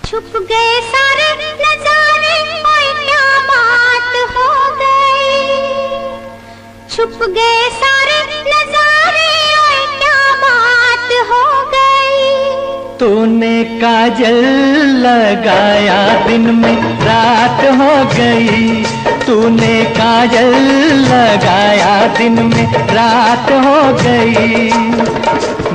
छुप गए सारे नजारे, ओए क्या बात हो गई। छुप गए सारे नजारे, ओए क्या बात हो गई। तूने काजल लगाया दिन में रात हो गई। तूने काजल लगाया दिन में रात हो गई।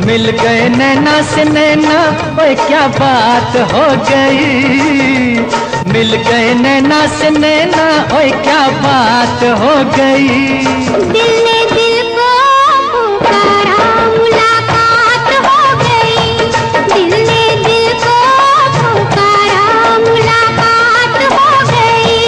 मिल गए नैना से नैना, ओए क्या बात हो गई। मिल गए नैना से नैना, ओए क्या बात हो गई। दिल ने दिल को पुकारा, मुलाकात हो गई। दिल ने दिल को पुकारा, मुलाकात हो गई।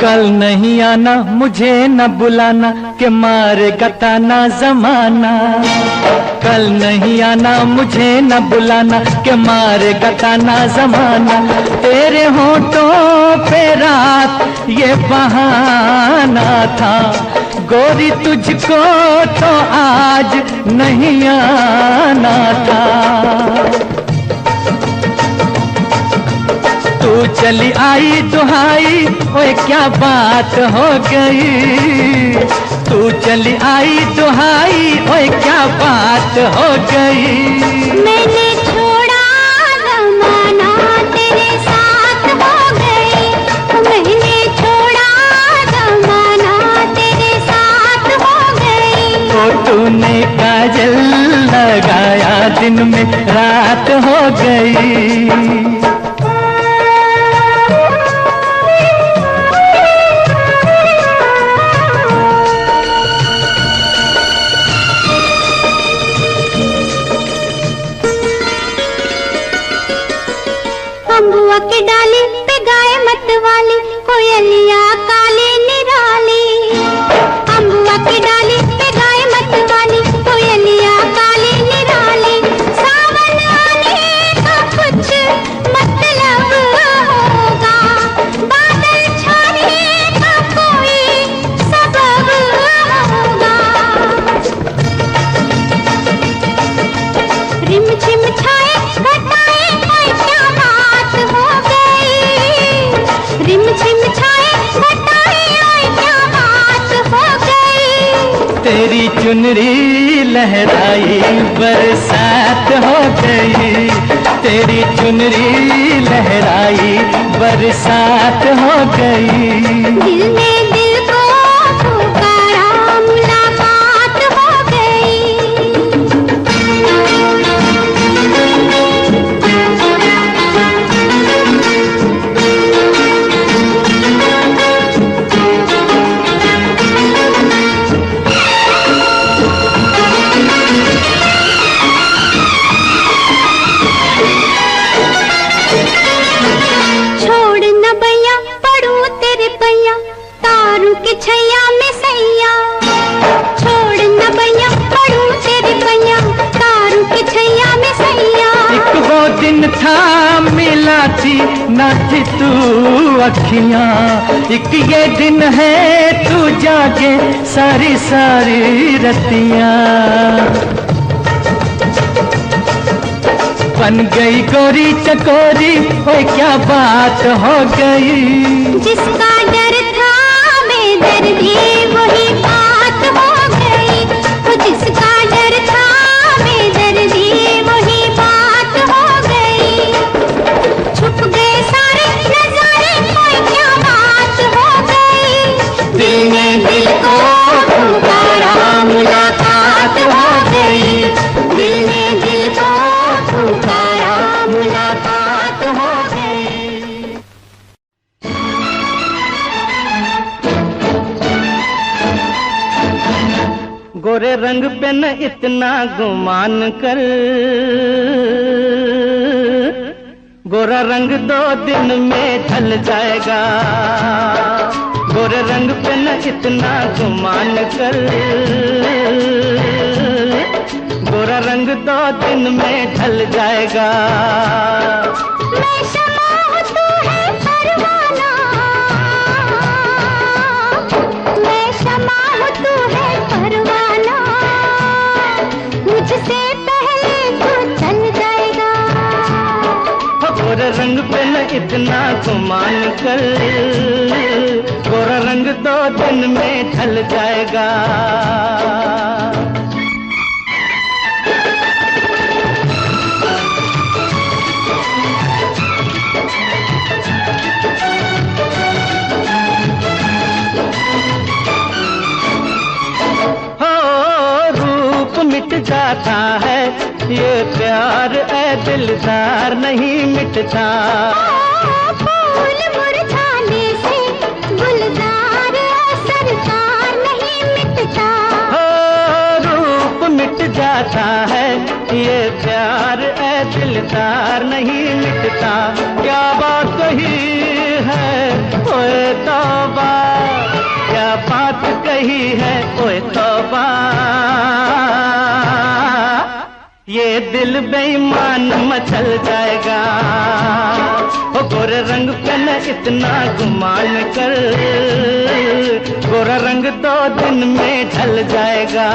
कल नहीं आना, मुझे न बुलाना, के मारे गताना जमाना। कल नहीं आना, मुझे न बुलाना, के मारे गताना जमाना। तेरे होठों पे रात ये बहाना था, गोरी तुझको तो आज नहीं आना था। तू चली आई दुहाई, ओए क्या बात हो गई। तू चली आई दुहाई, ओए क्या बात हो गई। मैंने छोड़ा जमाना, तेरे साथ हो गई। मैंने छोड़ा जमाना, तेरे साथ हो गई। तो तूने काजल लगाया दिन में रात हो गई। अम्बुआ के डाली पे गाए मत वाली, कोयलिया काली निराली। अम्बुआ की डाली पे गाए मत वाली, कोयलिया काली निराली। सावन आने का कुछ मतलब होगा, बादल छाने का कोई सबब होगा। रिम झिम छाए घटाए, ओए क्या बात हो गई। रिम झिम छाए घटाए, ओए क्या बात हो गई। तेरी चुनरी लहराई बरसात हो गई। तेरी चुनरी लहराई बरसात हो गई। दिल ने दिल को पुकारा, मुलाकात हो गई। छोड़ न भैया पड़ू तेरे पैया, तारू के छैया में सैया। छोड़ न भैया पड़ू तेरे पैया, तारू के छैया में सैया। एक वो दिन था मिला थी न थी तू अखियां, एक ये दिन है तू जागे सारी सारी रतियां। बन गई गोरी चकोरी, ओए क्या बात हो गई। जिसका डर था बेदर्दी, वही बात हो गई। वो जिसका डर था बेदर्दी, वही बात हो गई। छुप गए सारे नजारे, ओए क्या बात हो गई। दिल ने दिल को पुकारा, मुलाकात हो गई। दिल ने दिल को पुकारा, मुलाकात हो गई। गोरे रंग पे न इतना गुमान कर, गोरा रंग 2 दिन में ढल जाएगा। गोरे रंग पे न इतना गुमान कर, गोरा रंग 2 दिन में ढल जाएगा। शमा हूँ तू है परवाना, मैं शमा हूँ तू है परवाना, मुझसे पहले तू चल जाएगा। गोरा रंग पे न इतना गुमान कर, गोरा रंग 2 दिन में ढल जाएगा। मिट जाता है ये प्यार ए दिलदार नहीं मिटता। फूल मुरझाने से गुलजार सरकार नहीं मिटता। रूप मिट जाता है ये प्यार ए दिलदार नहीं मिटता। क्या बात कही है ओए तौबा, क्या बात कही है ओए तौबा, ये दिल बेईमान मचल जाएगा। ओ गोरे रंग पे न इतना गुमान कर, गोरा रंग 2 दिन में ढल जाएगा।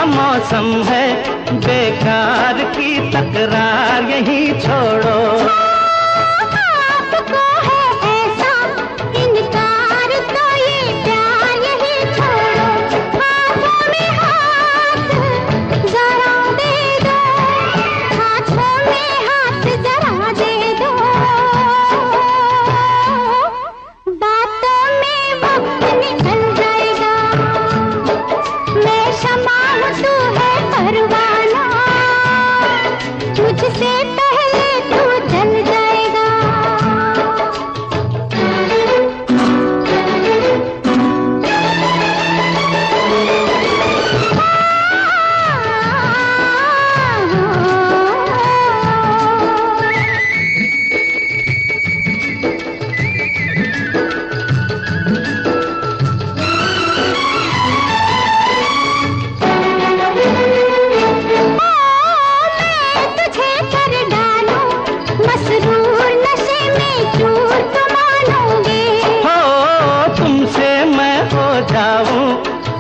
मौसम है बेकार की तकरार यही छोड़ो। आपको है ऐसा इनकार तो ये प्यार यही छोड़ो। हाथों में हाथ जरा दे दो, हाथों में हाथ जरा दे दो, बातों में वक्त निकल जाएगा। मैं शमा हूँ तू है परवाना, मुझसे पहले तू जल जाएगा।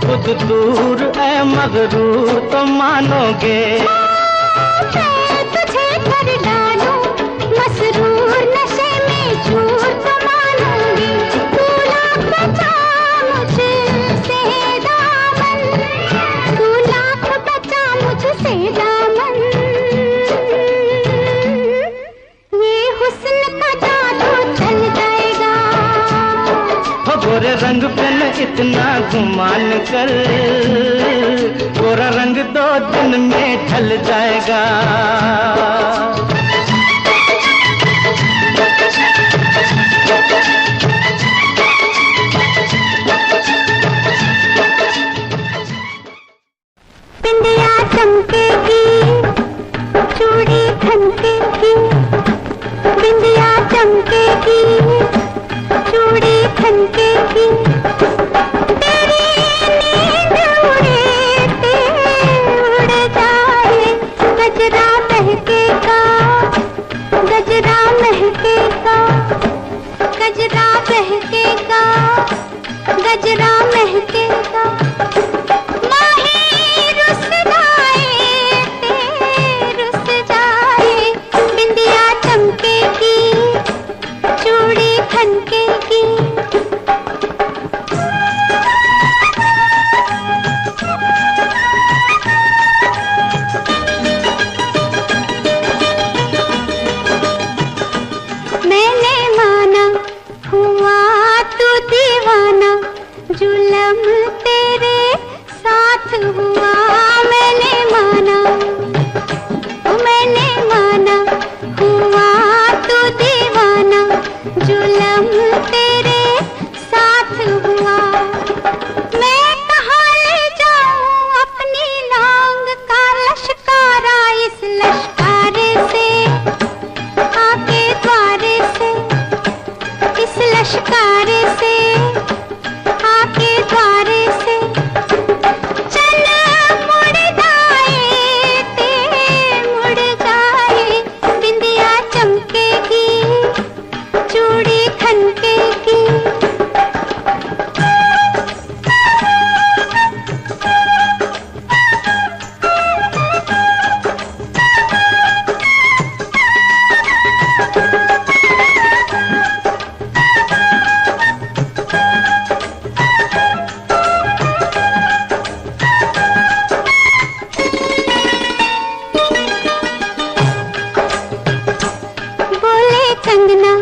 खुद दूर ऐ मगरूर तो मानोगे। मैं तुझे कर डालूं मसरूर नशे में चूर तो मानोगे। तू लाख बचा मुझसे दामन, तू लाख बचा मुझसे दामन, ये हुस्न का जादू चल जाएगा। गोरे रंग पे न इतना गुमान कर, गोरा रंग 2 दिन में ढल जाएगा। बिंदिया चमकेगी चूड़ी खनकेगी, बिंदिया चमकेगी चूड़ी खनकेगी, तेरी नींद उड़े ते उड़ जाए, गजरा बहकेगा। हुआ मैंने माना, मैंने माना, हुआ तू दीवाना, जुल्म तेरे साथ हुआ। मैं कहाँ ले जाऊं अपनी लांग का लश्कारा, इस लश्कारे से आके द्वारे से, इस लश्कारे से आके द्वारे से। चल मुड़ जाए ते मुड़ जाए, बिंदिया चमकेगी, चूड़ी खनकेगी। कंगना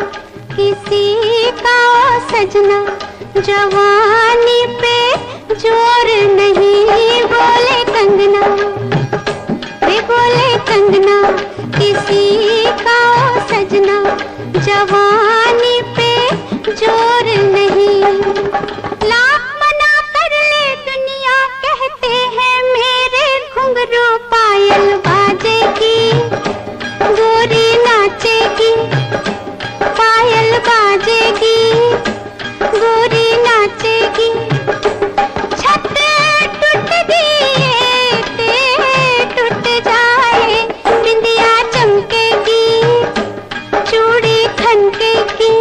किसी का ओ सजना, जवानी पे जोर नहीं। बोले कंगना, वे बोले कंगना, किसी का ओ सजना, जवानी पे जोर नहीं। लाख मना कर ले दुनिया, कहते हैं मेरे घुंघरू पायल बाजेगी, गोरी नाचेगी, पायल बाजेगी, गोरी नाचेगी। छत टूट दिए ते टूट जाए, बिंदिया चमकेगी, चूड़ी खनकेगी।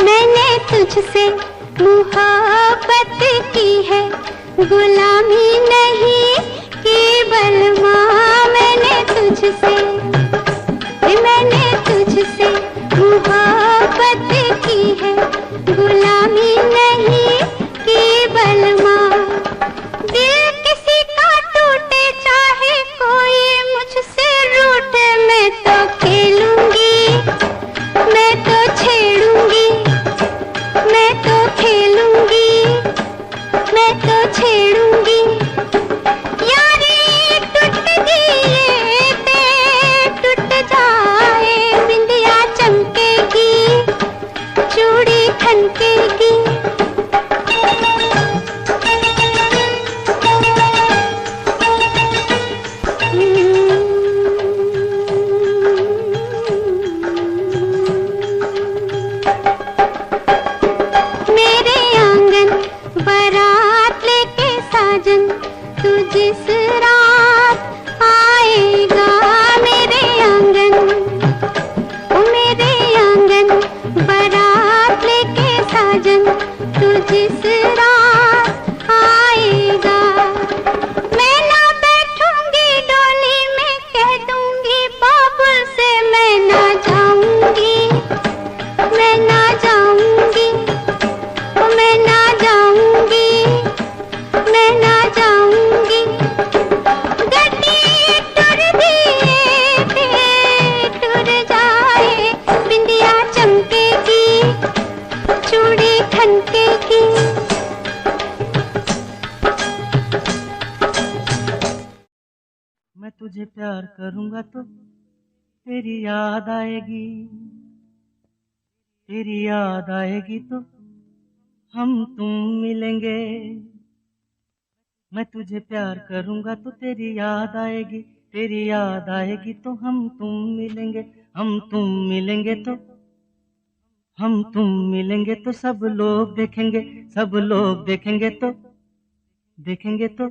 मैंने तुझसे मोहब्बत की है, गुलामी नहीं केवल माँ। मैंने तुझसे मोहब्बत की है, गुलामी नहीं केवल माँ। दिल किसी का टूटे चाहे कोई मुझसे रूठे, मैं तो खेलूंगी, मैं तो छेड़ूंगी, मैं तो खेलूंगी, मैं तो छेड़ूंगी। यारी टूट दिए ते टूट जाए, बिंदिया चमकेगी, चूड़ी खनकेगी। मेरे आंगन बारात लेके साजन, तू जिस रात आएगा। मेरे आंगन, ओ मेरे आंगन बारात लेके साजन, तू जिस रात आएगा। मैं ना बैठूंगी डोली में, कह दूंगी बाबुल से मैं ना जाऊंगी, मैं ना जाऊंगी, मैं ना जाऊंगी, मैं ना जाऊंगी। गड्डी टूट दिए ते टूट जाए, बिंदिया चमकेगी, चूड़ी खनकेगी। मैं तुझे प्यार करूंगा तो तेरी याद आएगी, तेरी याद आएगी तो हम तुम मिलेंगे। मैं तुझे प्यार करूंगा तो तेरी याद आएगी, तेरी याद आएगी तो हम तुम मिलेंगे। हम तुम मिलेंगे तो, हम तुम मिलेंगे तो सब लोग देखेंगे, सब लोग देखेंगे तो, देखेंगे तो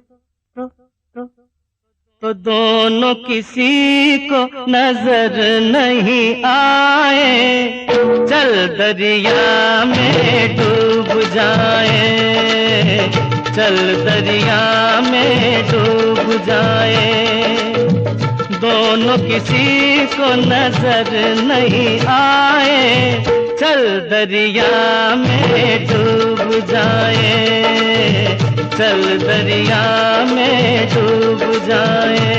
दोनों किसी को नजर नहीं आए। चल दरिया में डूब जाए, चल दरिया में डूब जाए। दोनों किसी को नजर नहीं आए, चल दरिया में डूब जाए, चल दरिया में डूब जाए।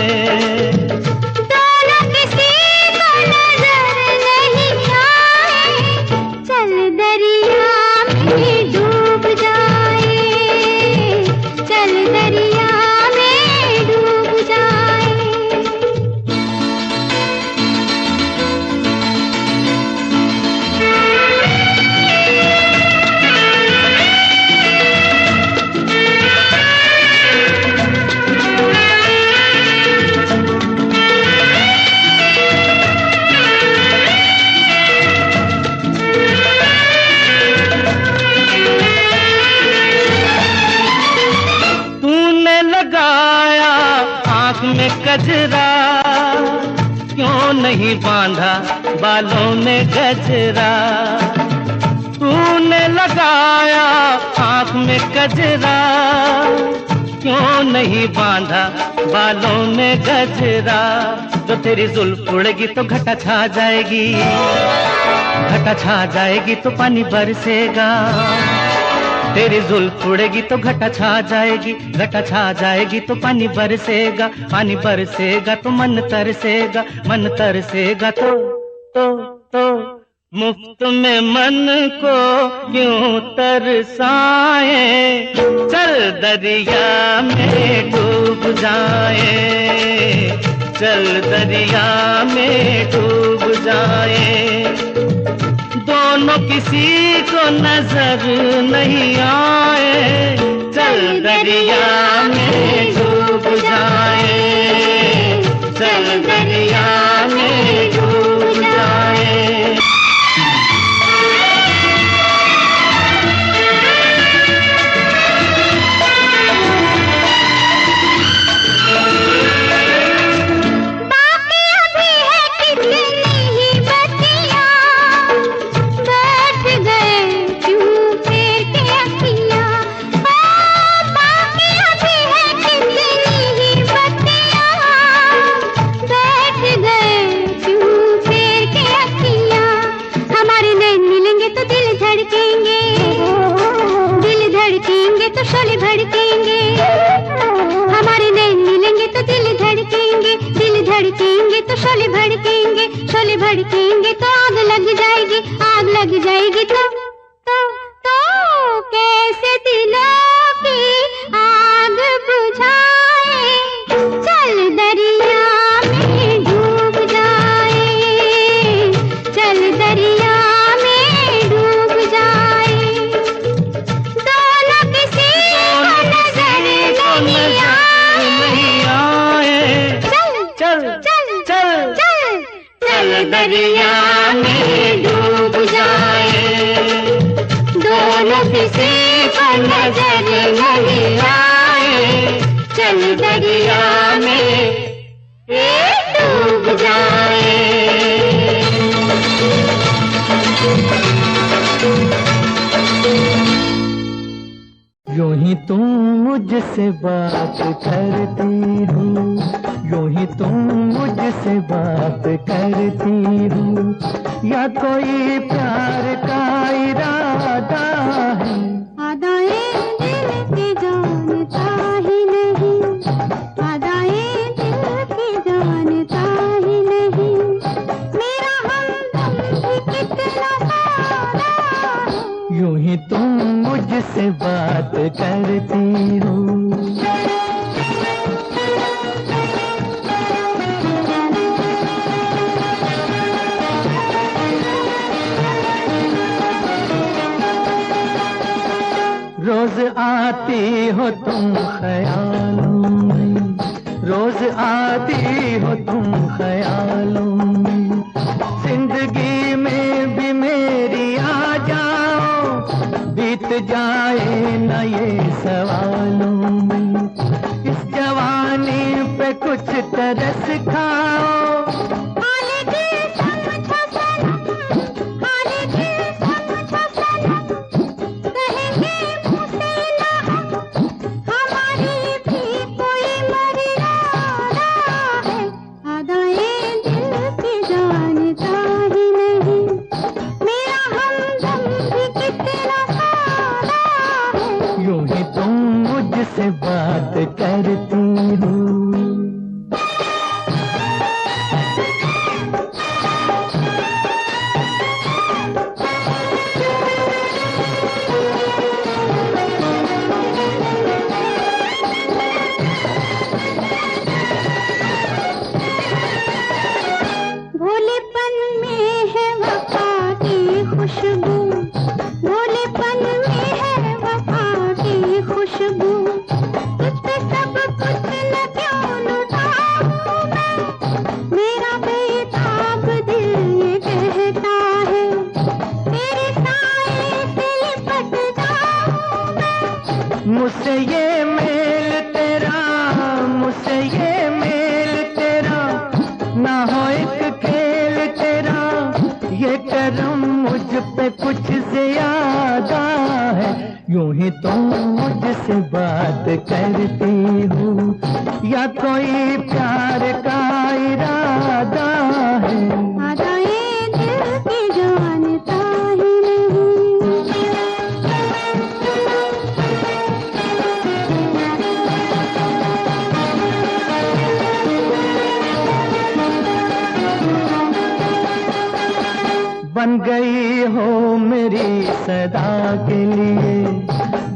क्यों नहीं बांधा बालों में गजरा, तूने लगाया आँख में गजरा, क्यों नहीं बांधा बालों में गजरा। जो तेरी जुल्फ उड़ेगी तो घटा छा जाएगी, घटा छा जाएगी तो पानी बरसेगा। तेरी जुल्फ उड़ेगी तो घटा छा जाएगी, घटा छा जाएगी तो पानी बरसेगा, पानी बरसेगा तो मन तरसेगा, मन तरसेगा तो मुफ्त में मन को क्यों तरसाए, चल दरिया में डूब जाए, चल दरिया में डूब जाए। दोनों किसी को नजर नहीं आए, चल दरिया में डूब जाए, चल दरिया में डूब जाए। शोले भड़केंगे, हमारे नैन मिलेंगे तो दिल धड़केंगे, दिल धड़केंगे तो शोले भड़केंगे, शोले भड़केंगे तो आग लग जाएगी, आग लग जाएगी तो कैसे दिलों की आग बुझाए, चल दरिया में डूब जाए, चल दरिया में डूब जाए। दरिया में डूब जाए, दोनों किसी को नजर नहीं आए, चल दरिया में डूब जाए। यूं ही तुम मुझसे बात करती हो, यूं ही तुम मुझसे बात करती हो, या कोई प्यार का इरादा है। अदाएं दिल की जानता ही नहीं, अदाएं दिल की जानता ही नहीं, मेरा हमदम भी कितना सादा है। यूं ही तुम मुझसे बात करती हो। रोज आती हो तुम ख्यालों में, रोज आती हो तुम ख्यालों में, जिंदगी में भी मेरी आ जाओ, बीत जाए न ये सवालों में, इस जवानी पे कुछ तरस खाओ। से बात करती हूँ। तुमसे कुछ ज्यादा है, यूं ही तुम मुझसे बात करती हो, या कोई प्यार का इरादा है। अदाएं दिल की जानता ही नहीं। बन गई हो मेरी सदा के लिए,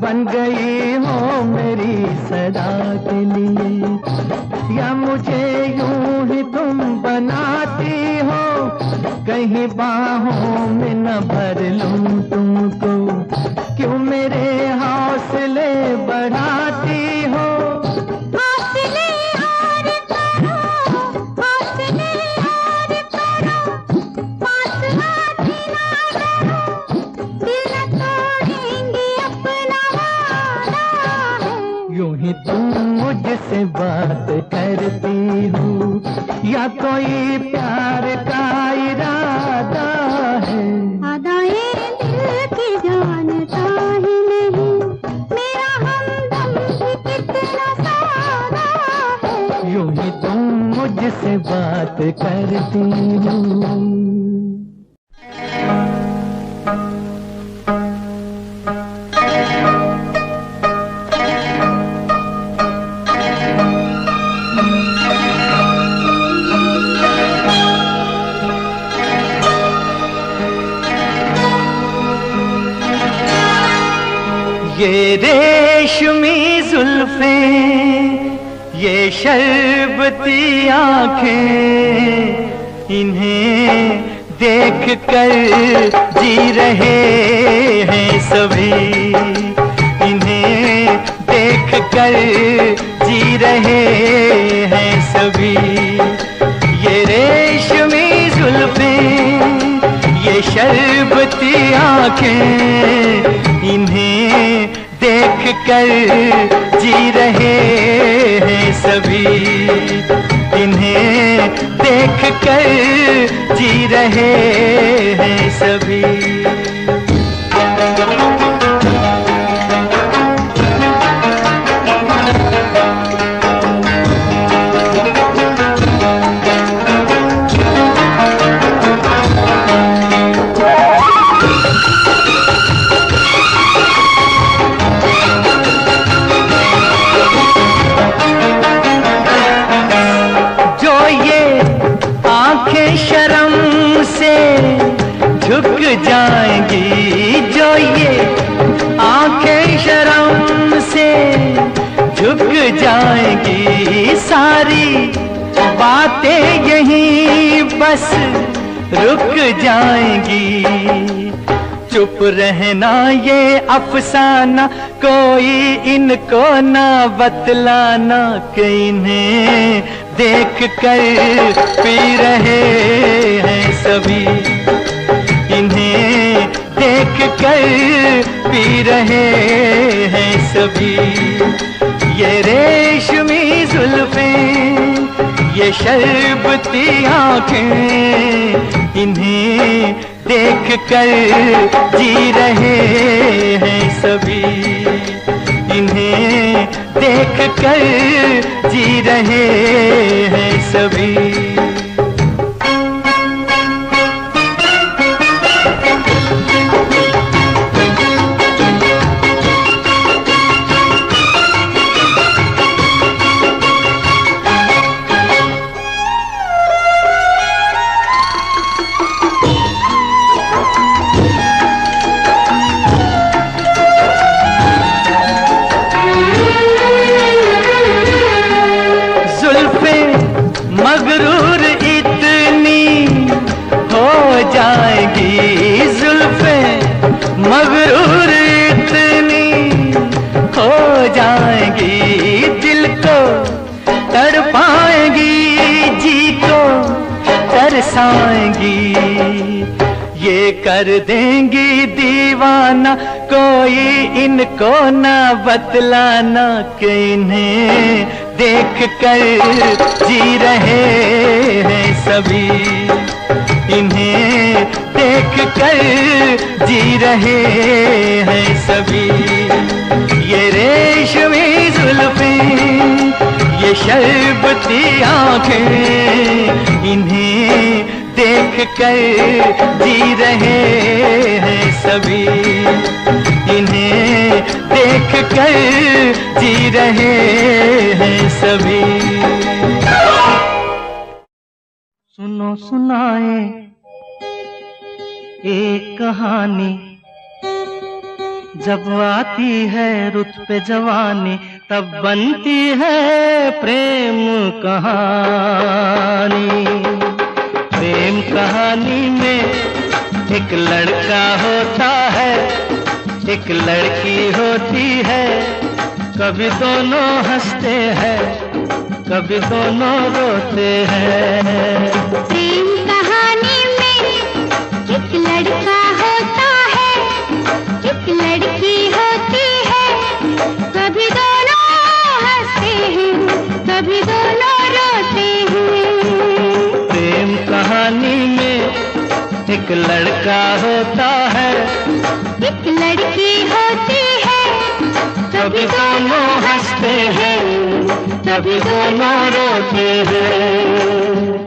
बन गई हो मेरी सदा के लिए, या मुझे यूं ही तुम बनाती हो, कहीं बाहों में न भर लूं तुमको, क्यों मेरे हौसले बढ़ाती हो। हौसले और करो, हौसले और करो, पास हाथी ना डरो, दिल न तोड़ेंगे अपना वादा है। यूं ही तुम मुझसे बात करती हो, या कोई प्यार का इरादा है। अदाएं दिल की जानता ही नहीं, मेरा हमदम भी कितना सादा है। यूं ही तुम मुझसे बात करती हो। ये रेशमी जुल्फें, ये शरबती आंखें, इन्हें देख कर जी रहे हैं सभी, इन्हें देख कर जी रहे हैं सभी। ये रेशमी जुल्फें, ये शरबती आंखें, इन्हें देख कर जी रहे हैं सभी, इन्हें देख कर जी रहे हैं सभी। झुक जाएंगी, जो ये आंखें शर्म से झुक जाएंगी, सारी बातें यहीं बस रुक जाएंगी। चुप रहना ये अफसाना, कोई इनको ना बतलाना, कि इन्हें देख कर पी रहे हैं सभी, इन्हें देख कर पी रहे हैं सभी। ये रेशमी जुल्फें, ये शरबती आंखें, इन्हें देख कर जी रहे हैं सभी, इन्हें देख कर जी रहे हैं सभी। मगरूर इतनी हो जाएगी, जुल्फें मगरूर इतनी हो जाएगी, दिल को तड़पाएंगी, जी को तरसाएंगी। ये कर देंगी दीवाना, कोई इनको ना बतलाना, कि इन्हें देख कर जी रहे हैं सभी, इन्हें देख कर जी रहे हैं सभी। ये रेशमी जुल्फें, ये शरबती आंखें, इन्हें देख कर जी रहे हैं सभी। इन्हें देख कर जी रहे हैं सभी। सुनो सुनाए एक कहानी, जब आती है रुत पे जवानी तब बनती है प्रेम कहानी। प्रेम कहानी में एक लड़का होता है, एक लड़की होती है, कभी दोनों हंसते हैं, कभी दोनों रोते हैं। प्रेम कहानी में एक लड़का होता है, एक लड़की होती है, कभी दोनों हंसते हैं, कभी दोनों रोते हैं। प्रेम कहानी में एक लड़का होता है, एक लड़की होती है, कभी दोनों हंसते हैं, कभी दोनों रोते हैं।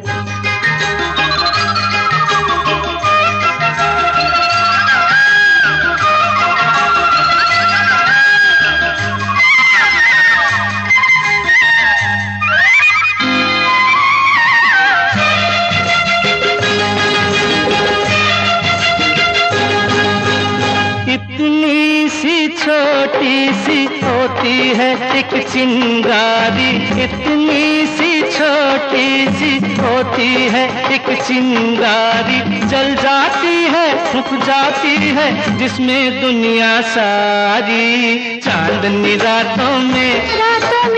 इतनी सी छोटी सी होती है एक चिंगारी, इतनी सी छोटी सी होती है एक चिंगारी, जल जाती है फूक जाती है जिसमें दुनिया सारी। चांदनी रातों में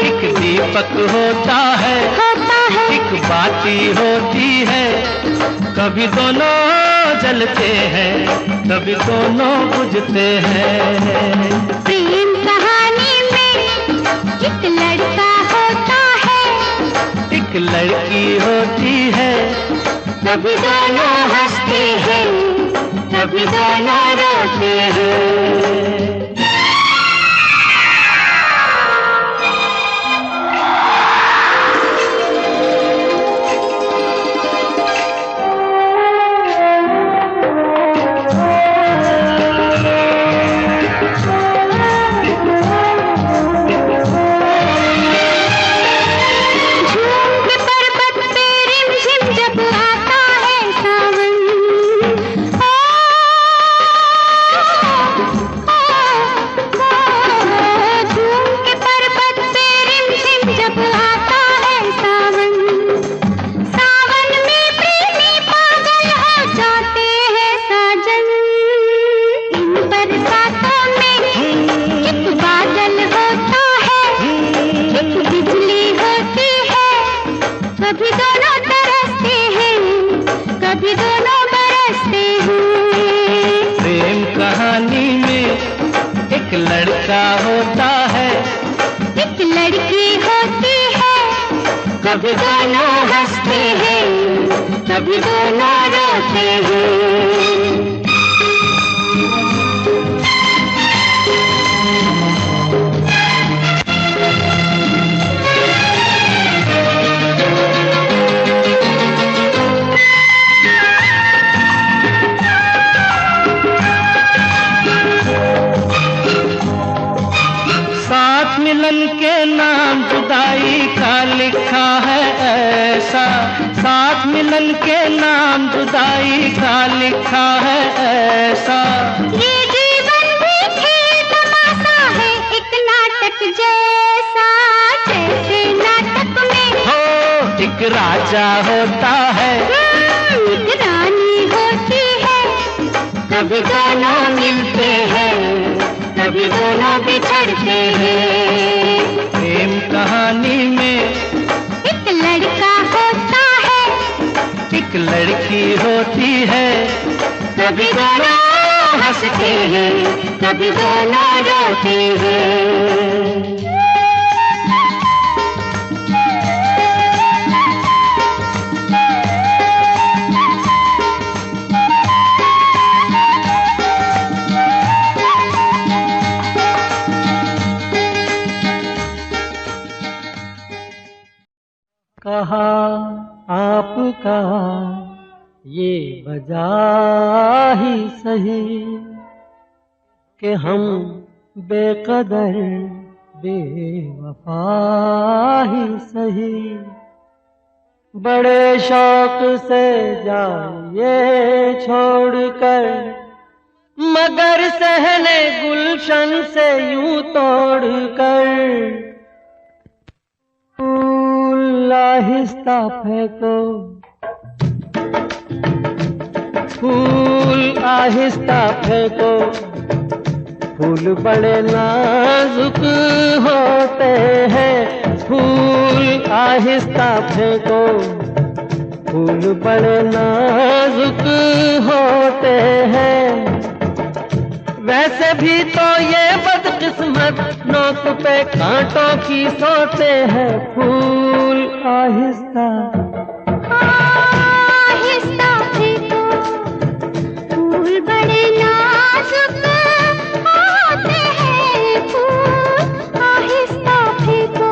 एक दीपक होता है, एक बाती होती है, कभी दोनों जलते हैं, कभी दोनों बुझते हैं। प्रेम कहानी में एक लड़का होता है, एक लड़की होती है, कभी दोनों हंसते हैं, कभी दोनों रोते हैं। कभी दोनों तरसते हैं, कभी दोनों बरसते हैं। प्रेम कहानी में एक लड़का होता है, एक लड़की होती है, कभी दोनों हंसते हैं, कभी दोनों रोते हैं। मिलन के नाम जुदाई का लिखा है ऐसा, साथ मिलन के नाम जुदाई का लिखा है ऐसा। ये जीवन भी खेल तमाशा है, एक नाटक जैसा, जैसे नाटक में हो एक राजा होता है, एक रानी होती है, कभी दोनों मिलते हैं, कभी दोनों बिछड़ते हैं। प्रेम कहानी में एक लड़का होता है, एक लड़की होती है, कभी दोनों हंसते हैं, कभी दोनों रोते हैं। का ये वजह ही सही कि हम बेकदर बेवफा ही सही। बड़े शौक से जाइए छोड़कर, मगर सहने गुलशन से यूं तोड़कर। फूल आहिस्ता फेंको, फूल आहिस्ता फेंको, फूल बड़े नाजुक होते हैं। फूल आहिस्ता फेंको, फूल बड़े नाजुक होते हैं। वैसे भी तो ये बदकिस्मत नोक पे कांटों की सोते हैं। फूल आहिस्ता आहिस्ता फेंको, फूल बड़े नाजुक होते हैं। फूल आहिस्ता फेंको।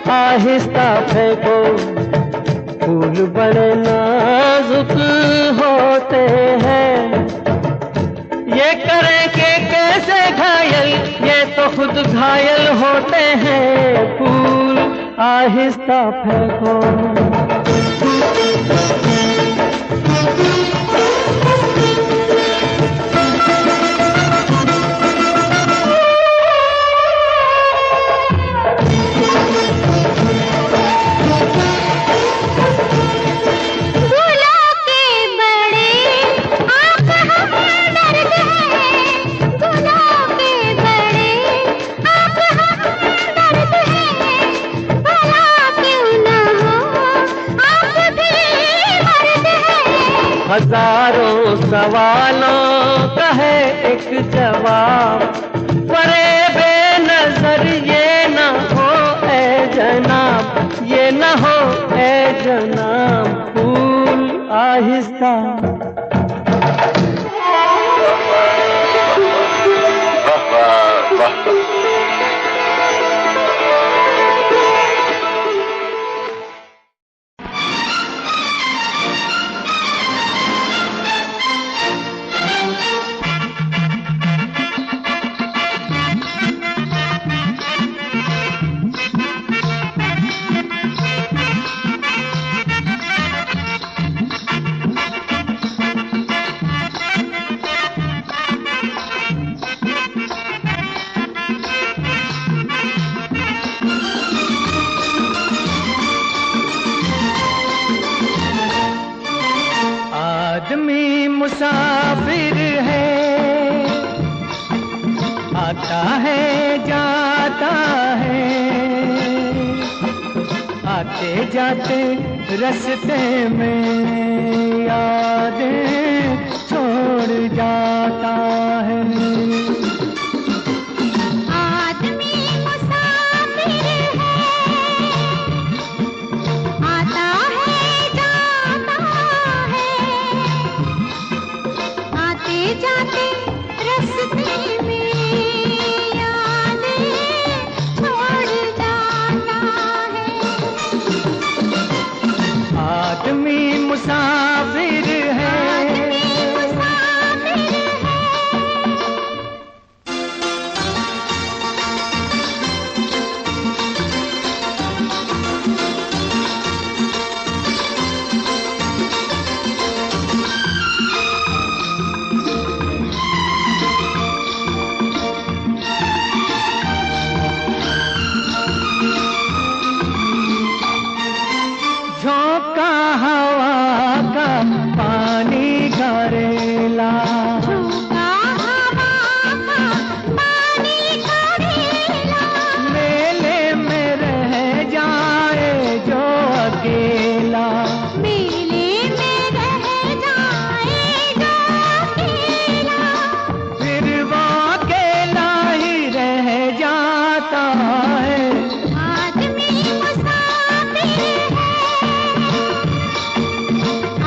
आहिस्ता फेंको, फूल बड़े नाजुक होते हैं। ये करें कि कैसे घायल, ये तो खुद घायल होते हैं। फूल आहिस्ता फेंको। हजारों सवालों का है एक जवाब, परे बेनजर ये न हो ए जनाब, ये न हो ए जनाब। फूल आहिस्ता आदमी मुसाफिर है, आता है जाता है, आते जाते रास्ते में यादें छोड़ जाता है। आदमी मुसाफिर है, आता है जाता है, आते जाते रास्ते में यादें छोड़ जाता है। आदमी मुसाफिर है, आदमी मुसाफिर अकेला। झोंका हवा का पानी का वेला, मेले में रह जाए जो अकेला। मेले में रह जाए जो अकेला, फिर वो अकेला ही रह जाता है। आदमी मुसाफिर है,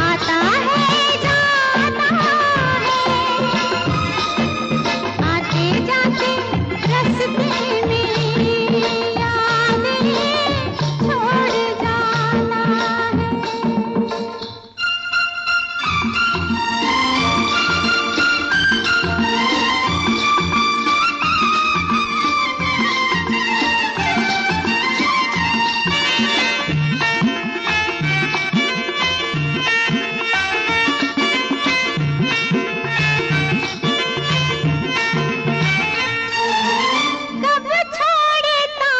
आता है जाता है, आते जाते रास्ते में यादें छोड़ जाता है। कब छोड़ता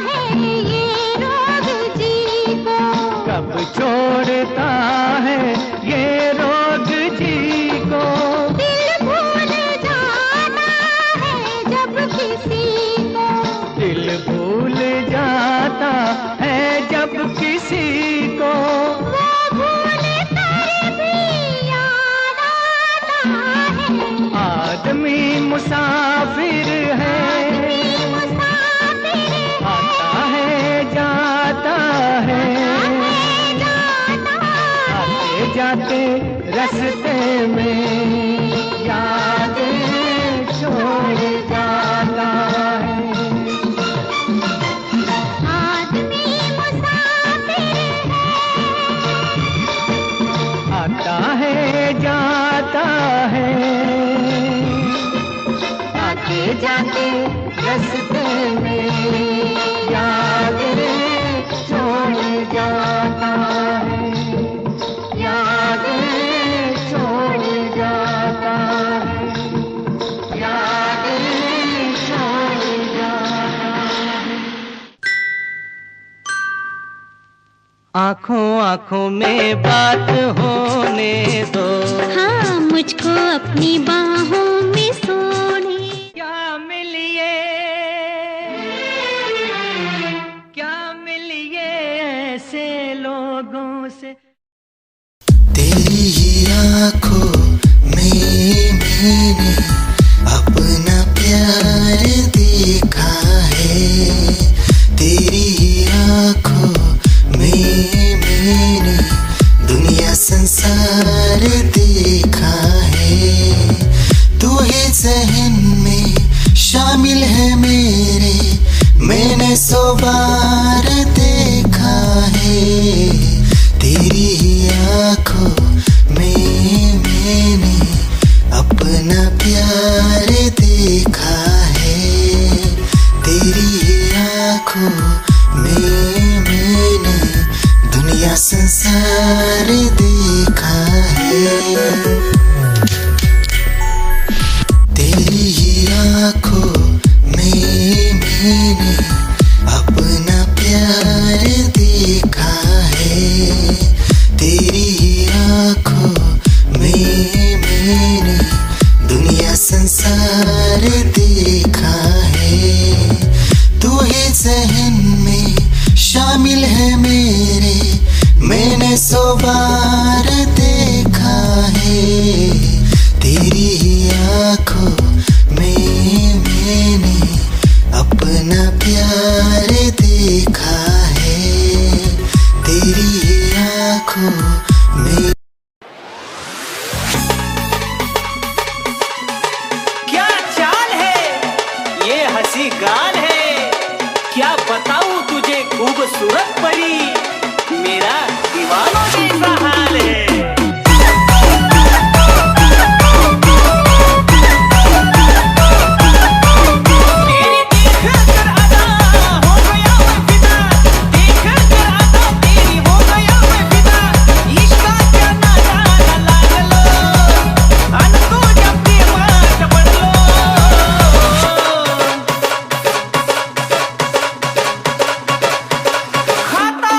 है ये रोग जी को, कब छोड़ता है ये रोग जी को। दिल भूल जाना है जब किसी को, दिल भूल जाता है जब किसी को। वो भूल कर भी याद आता है। आदमी मुसाफिर है, मुसाफिर आता है जाता है, आते जाते रास्ते में यादें छोड़ जाता है। आदमी मुसाफिर है, आता है जाता है, आते जाते रास्ते में यादें छोड़ जाता है, यादें छोड़ जाता है, यादें छोड़ जाता है। आँखों आँखों में बात होने दो, हाँ मुझको अपनी बाहों में सोने। क्या मिलिए ऐसे लोगों से। तेरी ही आँखों में मैंने अपना प्यार देखा है। तेरी ही आँखों में मैंने दुनिया संसार देखा है। तू ही ज़हन में शामिल है मेरे, मैंने 100 बार देखा है। तेरी ही आँखों में मैंने अपना प्यार देखा है। तेरी ही आँखों में मैंने दुनिया संसार देखा है। तेरी ही आँखों में मैंने अपना प्यार देखा है। तेरी ही आँखों में मैंने दुनिया संसार देखा है। तू ही ज़हन में शामिल है मेरे, मैंने 100 बार देखा है। तेरी ही आँखों में मैंने अपना प्यार देखा है। तेरी ही आँखों में। क्या चाल है ये हंसी गाल है, क्या बताऊं तुझे खूबसूरत परी, मेरा दीवानों जैसा हाल है। खाता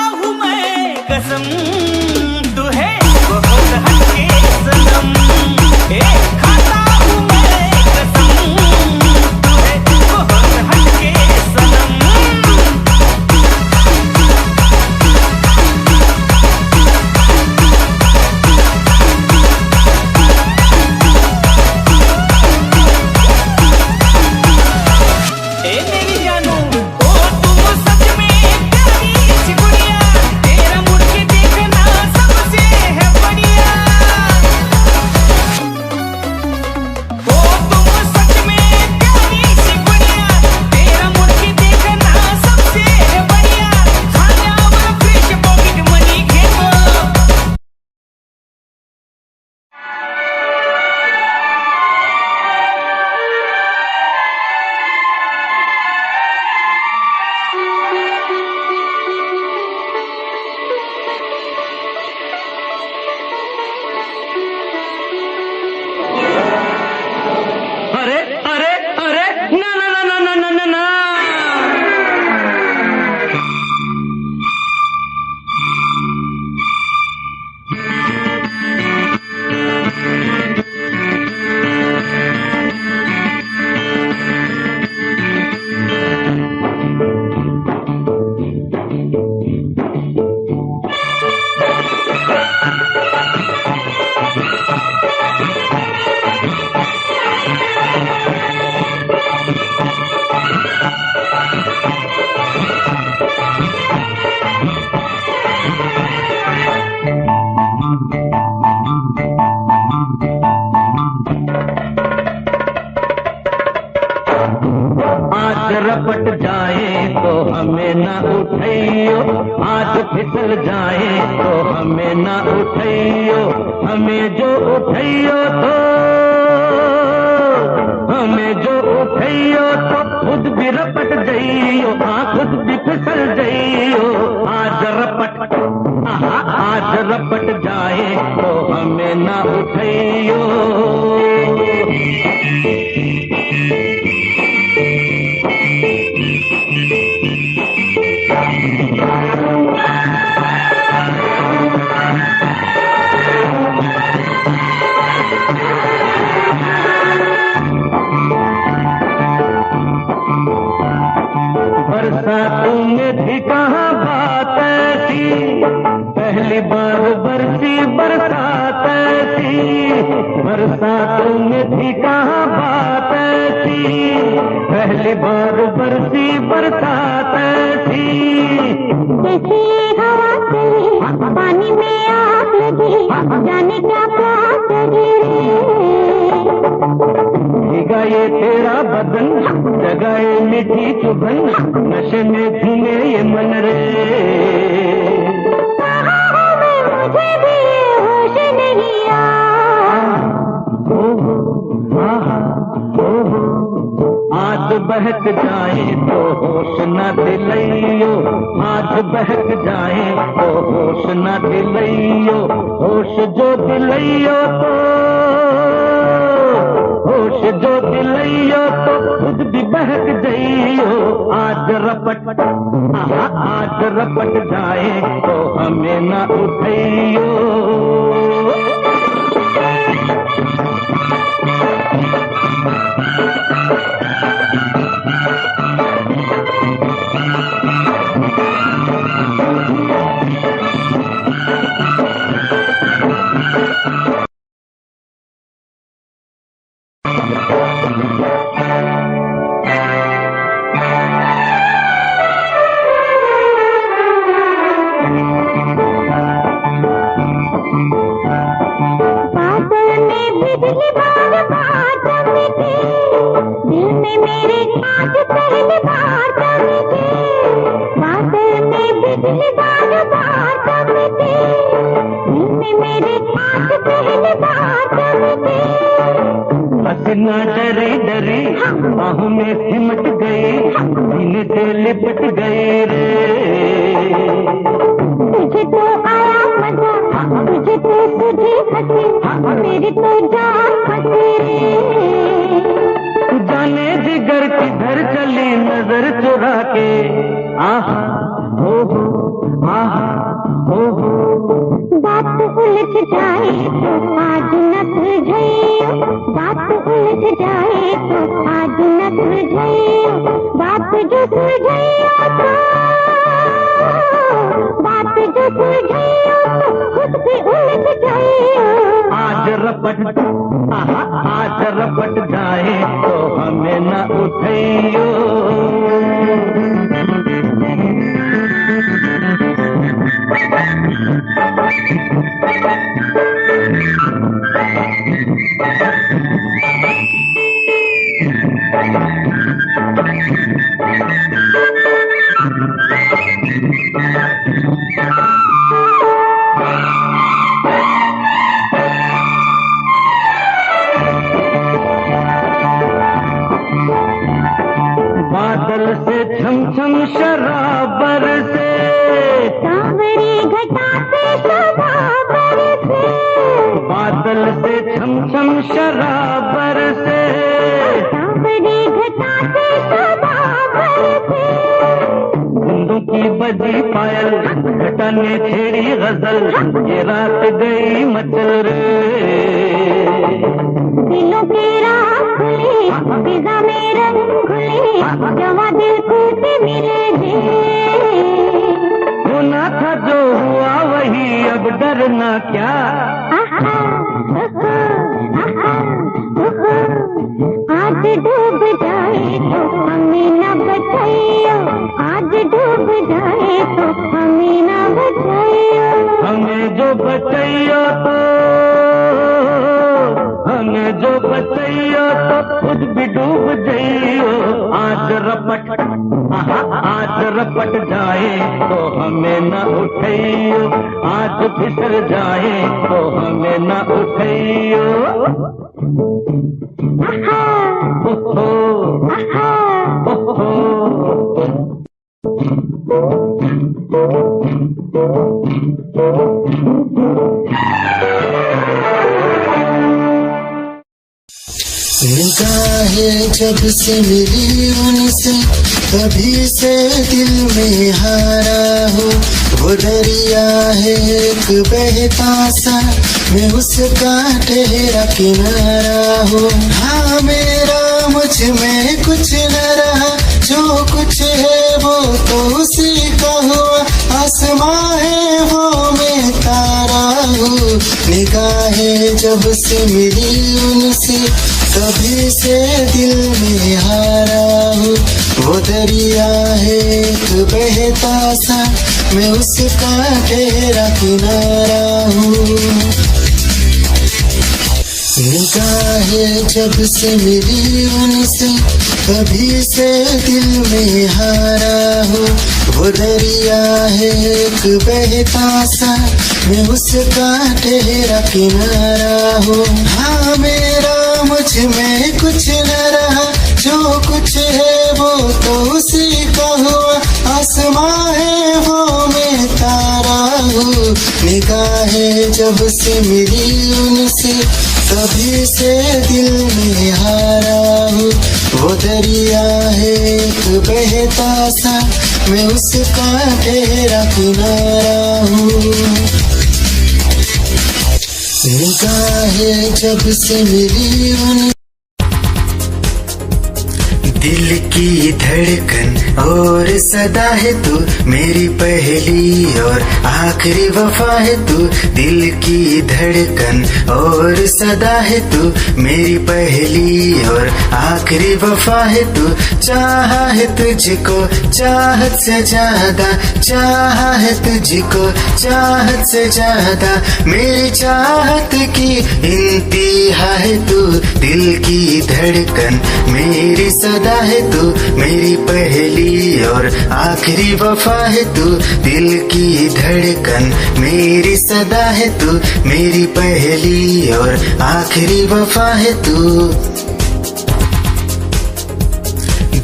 उठाइयो, आज फिसल जाए तो हमें ना उठाइयो, हमें जो उठाइयो तो खुद भी रपट जाइयो, खुद भी फिसल जाइयो, आज रपट जाए तो हमें ना उठाइयो। बरसातों में भी कहाँ बात ऐसी, पहली बार बरसी बरसात ऐसी, बरसातों में भी कहाँ बात ऐसी, पहली बार बरसी बरसात ऐसी। जैसे हवा चली पानी में आग लगी, जाने क्या प्यास लगी भीगा ये तेरा बदन, जगाए मीठी चुभन, नशे में झूमे ये मन रे। मुझे भी होश नहीं आज बहक जाए तो होश न दिलाइयो, आज बहक जाए तो होश न दिलाइयो, होश जो दिलाइयो तो खुद भी बहक जाइयो, आज रपट जाए तो हमें न उठाइयो। पसीना डरी डरी बाहों में सिमट गई, सीने से लिपट गई रे। तुझे तो आया मजा, तुझे तो तुझे हंसी, मेरी तो जान फंसी रे। जाने जिगर किधर चली नजर चुरा के, आहा हो बात उलझ जाए तो आज न सुलझाइयो, बात उलझ जाए तो आज न सुलझाइयो, बात जो सुलझाइयो तो खुद भी उलझ जाइयो। आज रपट जाए तो हमें न उठाइयो। बादल से छम शराबर से, सांवरी घटा से शराबर से, बादल से छम शराबर से, सांवरी घटा से शराबर से। बूंदों की बजी पायल, घटा ने छेड़ी गजल, ये रात गई मचल रे। दिलों की राह खुली, फिजा में रंग खुली, जवा दिल को से मिले जे। होना था जो हुआ वही, अब डरना क्या। आज डूब जाए तो हमें न बचाइयो, आज डूब जाए तो हमें न बचाइयो, हमें जो बचाइयो तो जो बचैयो तो खुद भी डूब जइयो। आज रपट जाए तो हमें न उठैयो, आज फिसर जाए तो हमें न उठैयो। ओहो ओहो निगाहें जब से मिली उनसे तभी से दिल में हारा हो। वो दरिया है एक बहता सा, मैं उसका ठहरा किनारा हो। हाँ मेरा मुझ में कुछ न रहा, जो कुछ है वो तो उसी का हुआ। आसमां है वो मैं तारा हूँ। निगाहें जब से मिली उनसे तभी से दिल में हारा हूँ। वो दरिया है एक बहता सा, मैं उसका ठहरा किनारा हूँ। निगाहें जब से मिली उनसे तभी से दिल में हारा हूँ। वो दरिया है एक बहता सा, मैं उसका ठहरा किनारा हूँ। हाँ मेरा मुझ में कुछ न रहा, जो कुछ है वो तो उसी का हुआ। आसमां है वो मैं तारा हूँ। निगाहें जब से मिली उनसे तभी से दिल में हारा हूँ। वो दरिया है एक बहता सा, मैं उसका ठहरा किनारा हूँ। निगाहें जब से मिली उनसे दिल की धड़कन और सदा है तू, मेरी पहली और आखिरी वफा है तू। दिल की धड़कन और सदा है तू, मेरी पहली और आखिरी वफा है तू। चाहा है तुझको चाहत से ज्यादा, चाहा है तुझको चाहत से ज्यादा। मेरी चाहत की इंतहा है तू, दिल की धड़कन मेरी सदा है तू, मेरी पहली और आखिरी वफा है तू। दिल की धड़कन मेरी सदा है तू, मेरी पहली और आखिरी वफा है तू।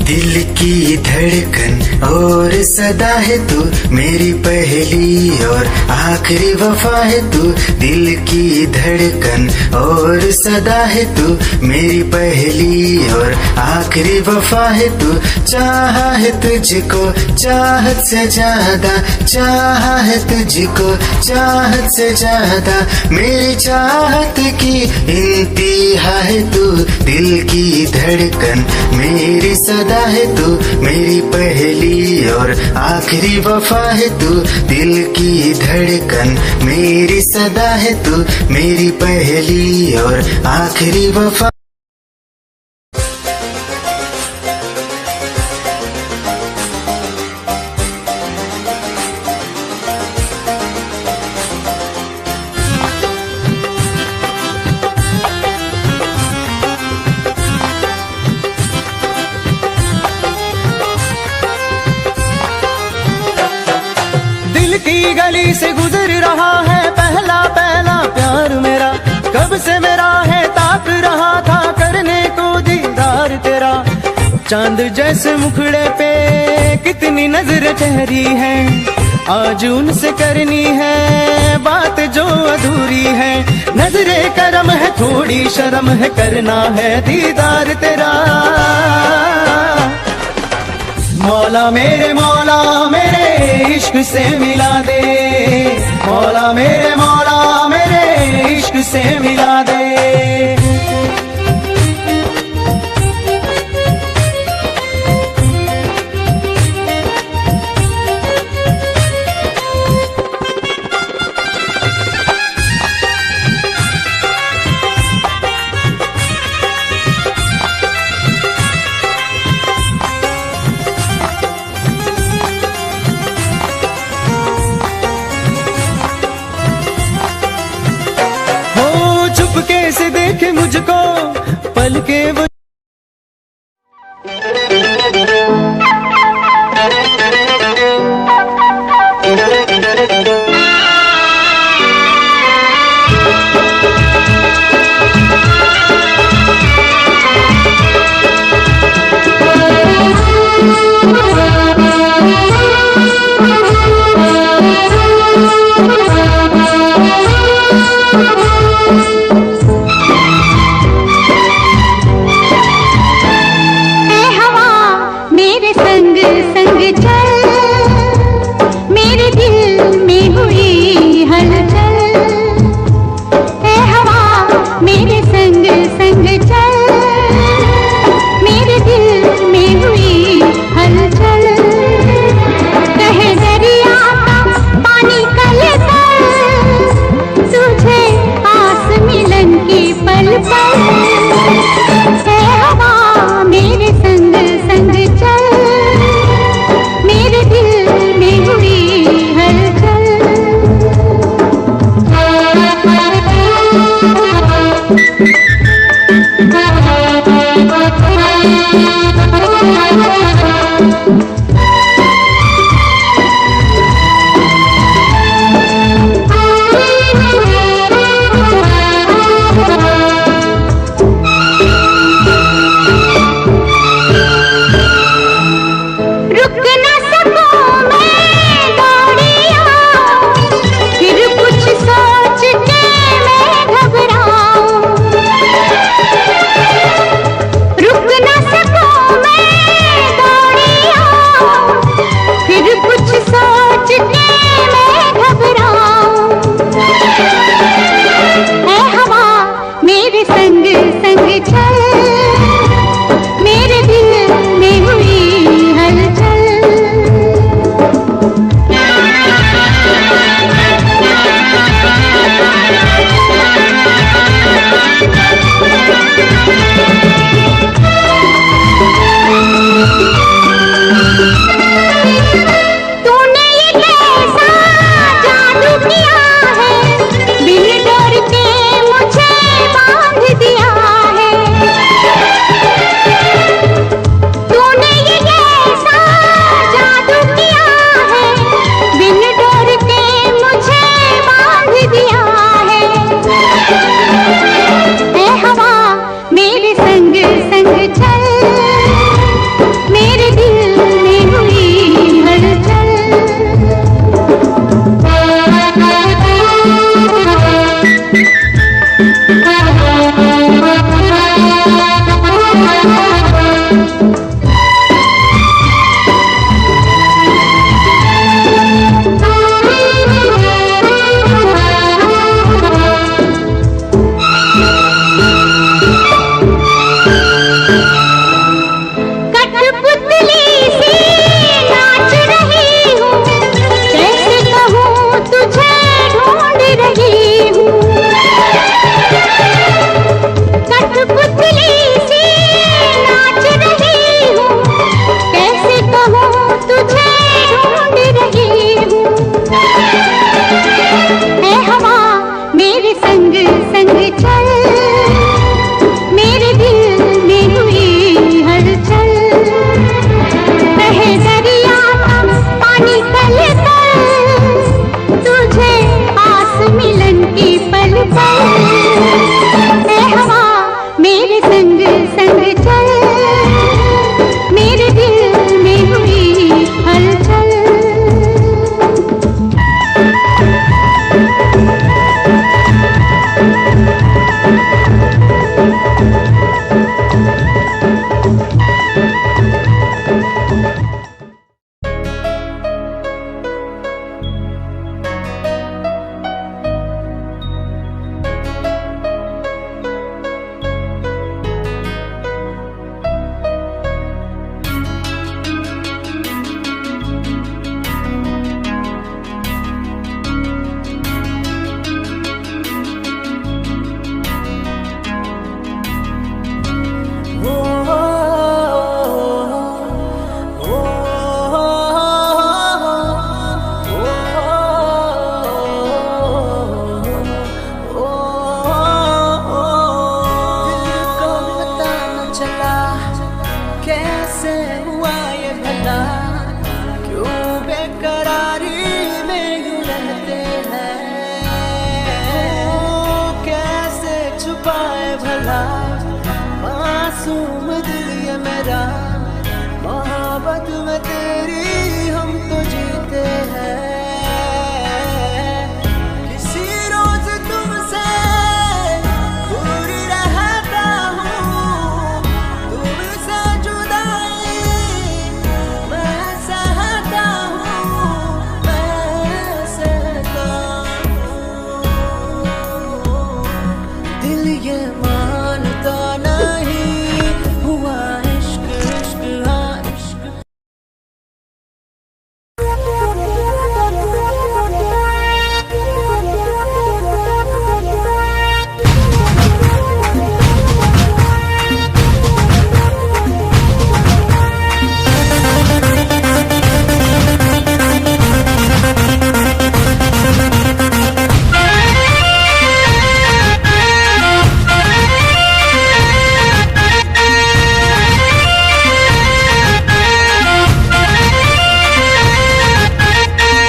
दिल की धड़कन और सदा है तू, मेरी पहली और आखिरी वफा है तू। दिल की धड़कन और सदा है तू, मेरी पहली और आखिरी वफा है तू। चाहा है तुझको चाहत से ज्यादा, चाहा है तुझको चाहत से ज्यादा। मेरी चाहत की इंतहा है तू, दिल की धड़कन मेरी सदा है तू, मेरी पहली और आखिरी वफा है तू। दिल की धड़कन मेरी सदा है तू, मेरी पहली और आखिरी वफा। की गली से गुजर रहा है पहला पहला प्यार मेरा। कब से मेरा है ताक रहा था करने को दीदार तेरा। चांद जैसे मुखड़े पे कितनी नजर ठहरी है, आज उनसे करनी है बात जो अधूरी है। नजरे करम है थोड़ी शर्म है, करना है दीदार तेरा। मौला मेरे इश्क से मिला दे, मौला मेरे इश्क से मिला दे। चुपके से देखे मुझको के वो संग मासूम दिल ये मेरा, मोहब्बत में तेरी हम तो जीते हैं। किसी रोज तुमसे दूर रहता हूँ, तुमसे जुदाई मैं सहता हूँ, मैं सहता हूँ। दिल ये मानता नहीं हुआ इश्क, इश्क हाँ इश्क।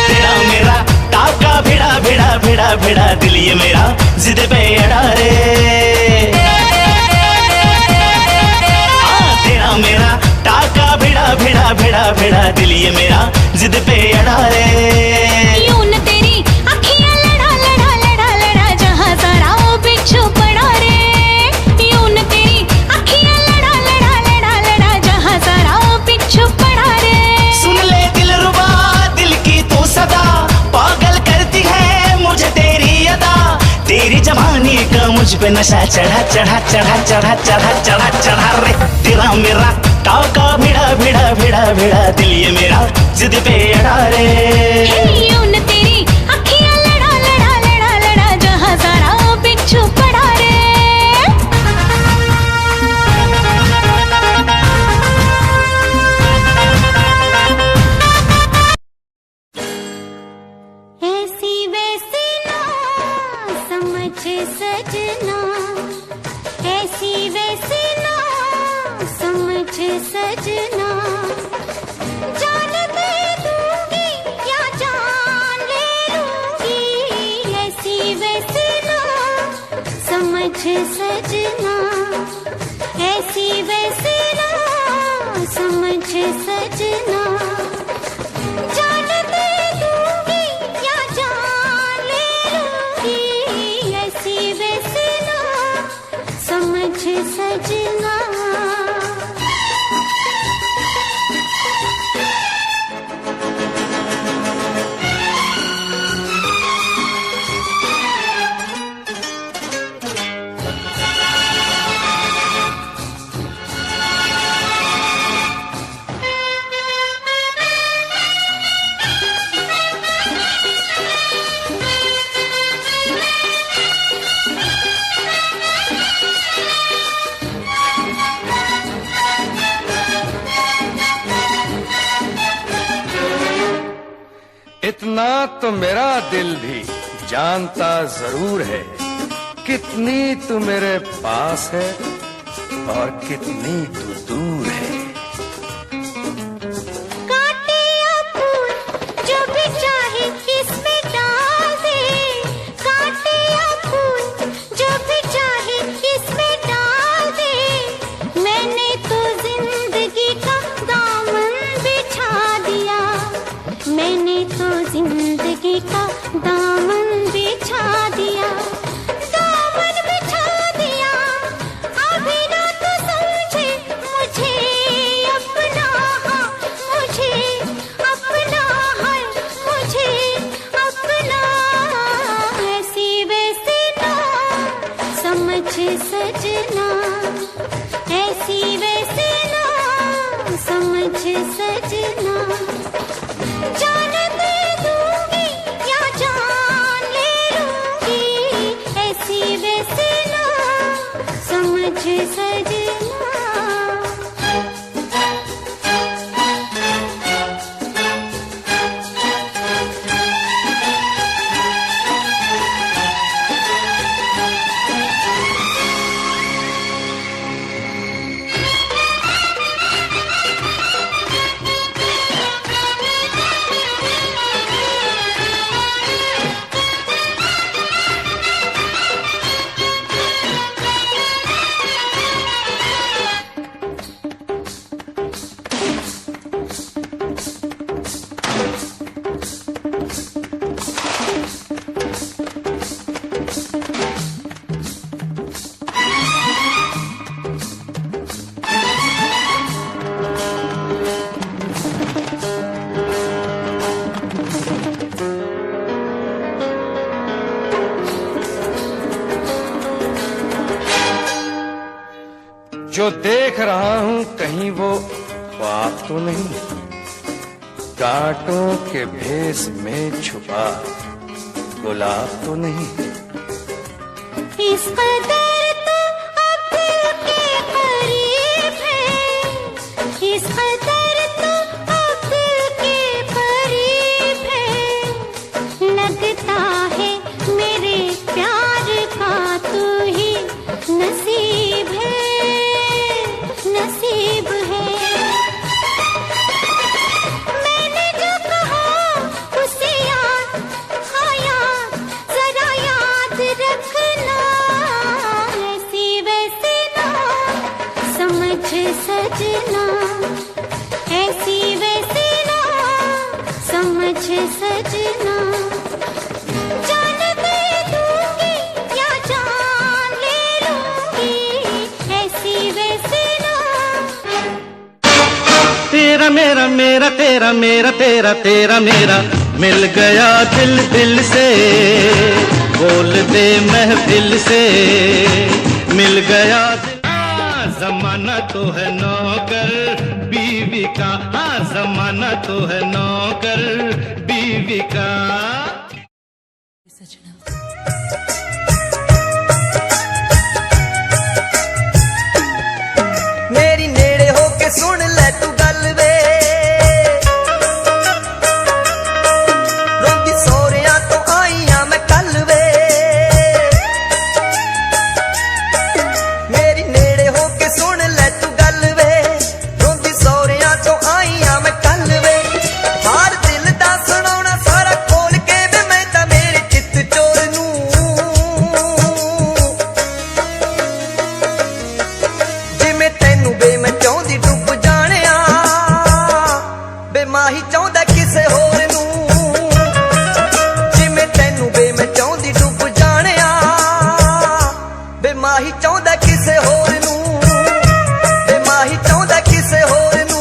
तेरा मेरा टाका भिड़ा भिड़ा भिड़ा भिड़ा दिल ये मेरा जिद पे अड़ा रे। हाँ तेरा मेरा टाका भिड़ा भिड़ा भिड़ा भिड़ा दिल ये मेरा जिद पे अड़ा रे। यूं न तेरी अखियां लड़ा लड़ा लड़ा लड़ा जहां सारा वो बिच्छू पड़ा रे। यूं न तेरी अखियां लड़ा लड़ा लड़ा लड़ा जहां सारा वो बिच्छू पड़ा रे। सुन ले दिलरुबा दिल की तू सदा, पागल करती है मुझे तेरी अदा। तेरी जवानी का मुझ पे नशा चढ़ा चढ़ा चढ़ा चढ़ा चढ़ा चढ़ा चढ़ा रे। तेरा मेरा टाका भिड़ा भिड़ा भिड़ा भिड़ा दिल ये मेरा जिद पे अड़ा रे। यूं न तेरी अखियां लड़ा लड़ा लड़ा लड़ा जहां सारा वो बिच्छू पड़ा रे। ऐसी वैसी ना समझ सजना, ऐसी वैसी ना समझ सजना। जान दे दूंगी या जान ले लूंगी, ऐसी वैसी ना समझ सजना, ऐसी वैसी ना समझ सजना। जान दे दूंगी या जान ले लूंगी, ऐसी वैसी ना समझ सजना। इतना तो मेरा दिल भी जानता जरूर है, कितनी तू मेरे पास है और कितनी तू दूर है। काटे या फूल जो भी चाहे इसमें डाल दे, काटे या फूल जो भी चाहे इसमें डाल दे। मैंने तो जिंदगी का दामन बिछा दिया, मैंने तो जिंदगी का दामन बिछा दिया, दामन बिछा दिया। अभी ना तो समझे मुझे अपना, मुझे अपना है, मुझे अपना। ऐसी वैसी ना समझ सजना, ऐसी वैसी ना समझ सजना। जान दे दूंगी या जान ले लूंगी, ऐसी वैसी ना समझ सजना। जो देख रहा हूं कहीं वो ख्वाब तो नहीं, कांटों के भेस में छुपा गुलाब तो नहीं। इस कदर तो अब दिल के करीब है, इस कदर तो अब दिल के करीब है। लगता है मेरे प्यार का तू ही नसीब है, नसीब है। मैंने जो कहा उसे याद, हाँ याद, जरा याद रखना। ऐसी वैसी ना समझ सजना, ऐसी वैसी ना समझ सजना। जान दे दूंगी या जान ले लूंगी, ऐसी वैसी ना। तेरा मेरा मेरा तेरा मेरा तेरा तेरा मेरा मिल गया दिल दिल से, बोल दे महफिल से मिल गया दिल। जमाना तो है नौकर बीवी का, हाँ जमाना तो है नौकर बीवी का। मेरी नेड़े होके सुन ले तू गल वे, रोंदी सोहरिया तो आई हां मैं कल वे। मेरी नेड़े होके सुन ले तू गल वे, रोंदी सोहरिया तो आई हां मैं कल वे। हार दिल दा सुनाउणा सारा खोल के वे मैं तां मेरे चित चोर नूं, जिवें तैनू बे मैं चाहुंदी डुੱਬ जाणिया, बे माही चाहुंदा किसे होर नूं। जिवें तैनू बे मैं चाहुंदी डुੱਬ जाणिया, बे माही चाहुंदा किसे होर नूं, बे माही चाहुंदा किसे होर नूं।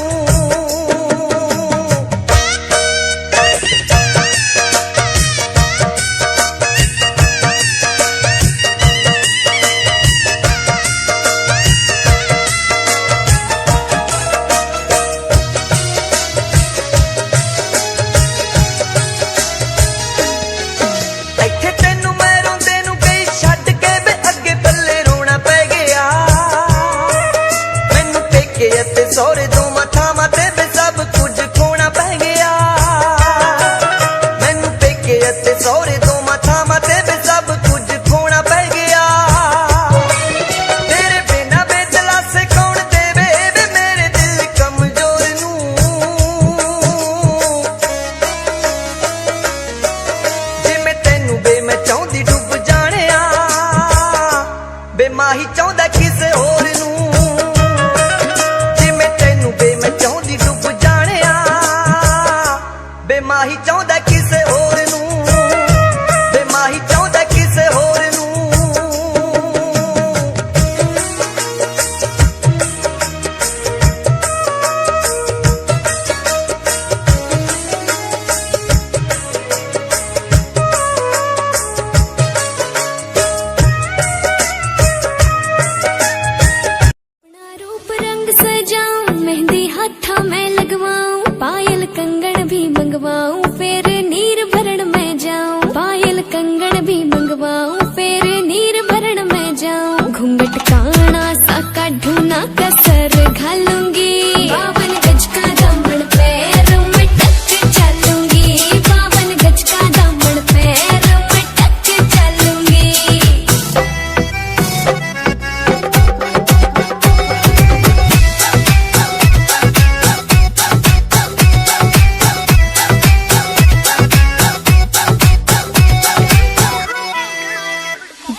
ਇੱਥੇ ਤੈਨੂੰ ਮੈਂ ਰੋਂਦੇ ਨੂੰ ਗਈ ਛੱਡ ਕੇ ਵੇ ਅੱਗੇ ਪੱਲੇ ਰੋਣਾ ਪੈ ਗਿਆ। ਮੈਨੂੰ ਪੇਕੇ ਅਤੇ ਸਹੁਰੇ ਦੋਵਾਂ ਥਾਵਾਂ ਤੇ ਵੇ ਸਭ ਕੁਝ ਖੋਣਾ ਪੈ ਗਿਆ। ਮੈਨੂੰ ਪੇਕੇ ਅਤੇ ਸਹੁਰੇ ਦੋਵਾਂ ਥਾਵਾਂ ਤੇ ਵੇ ਸਭ ਕੁਝ ਖੋਣਾ ਪੈ ਗਿਆ। ਤੇਰੇ ਬਿਨਾਂ ਬੇਦਲਾਸੇ ਕੌਣ ਦੇਵੇ ਵੇ ਮੇਰੇ ਦਿਲ ਕਮਜ਼ੋਰ ਨੂੰ। ਜਿਵੇਂ ਤੈਨੂੰ ਬੇ ਮੈਂ ਚਾਹੁੰਦੀ ਡੁੱਬ ਜਾਣਿਆ, ਬੇ ਮਾਹੀ ਚਾਹੁੰਦਾ ਕਿਸੇ ਹੋਰ ਨੂੰ। ਜਿਵੇਂ ਤੈਨੂੰ ਬੇ ਮੈਂ ਚਾਹੁੰਦੀ ਡੁੱਬ ਜਾਣਿਆ, ਬੇ ਮਾਹੀ ਚਾਹੁੰਦਾ ਕਿਸੇ ਹੋਰ ਨੂੰ, ਬੇ ਮਾਹੀ ਚਾਹੁੰਦਾ ਕਿਸੇ ਹੋਰ ਨੂੰ। अपना रूप रंग सजाऊं, मेहंदी हाथा मैं लगवाऊं, पायल कंगन भी मंगवाऊं, फिर नीर भरण में जाऊं। पायल कंगन भी मंगवाऊं, फिर नीर भरण में जाऊं। घूंघट काना सा काढूं कसर घालूंगी, 52 गज का दामन पैर में टक चलूंगी। 52 गज का दामन पैर में टक चलूंगी।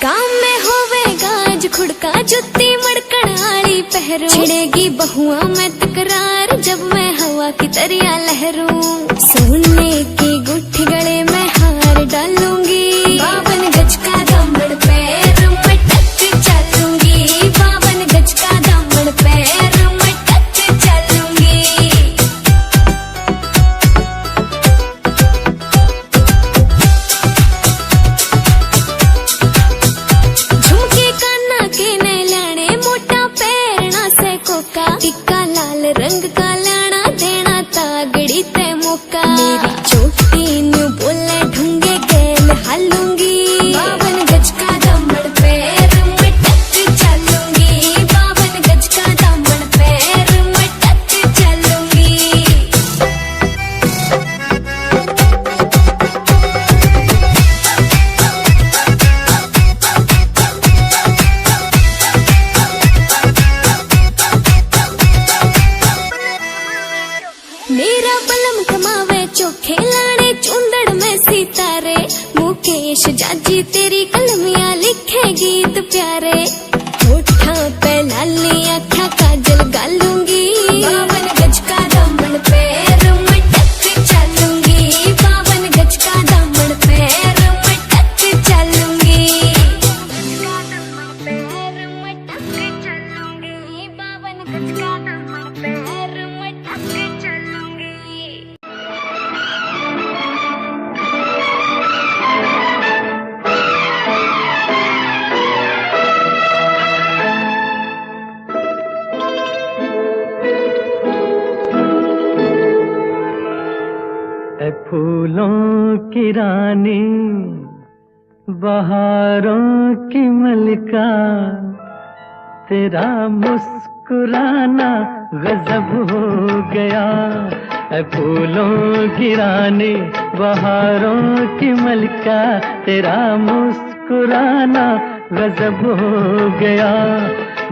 गाँव में होवेगा आज खुड़का, जुत्ती मड़कण आली पहरू। छिड़ेगी बहुआ में तकरार जब मैं हवा की तरिया लहरूं। सोने की गुट्ठी गले में हार डालूंगी, 52 गज का दामन पैर में टक चलूंगी। 52 गज का दामन पैर में टक चलूंगी। झुमके काना के नैलाने, मोटा पैरना पैर मटक के चलूंगी। ऐ फूलों की रानी, बहारों की मलिका, तेरा मुस्कुराना गजब हो गया। ऐ फूलों की रानी, बहारों की मलिका, तेरा मुस्कुराना गजब हो गया।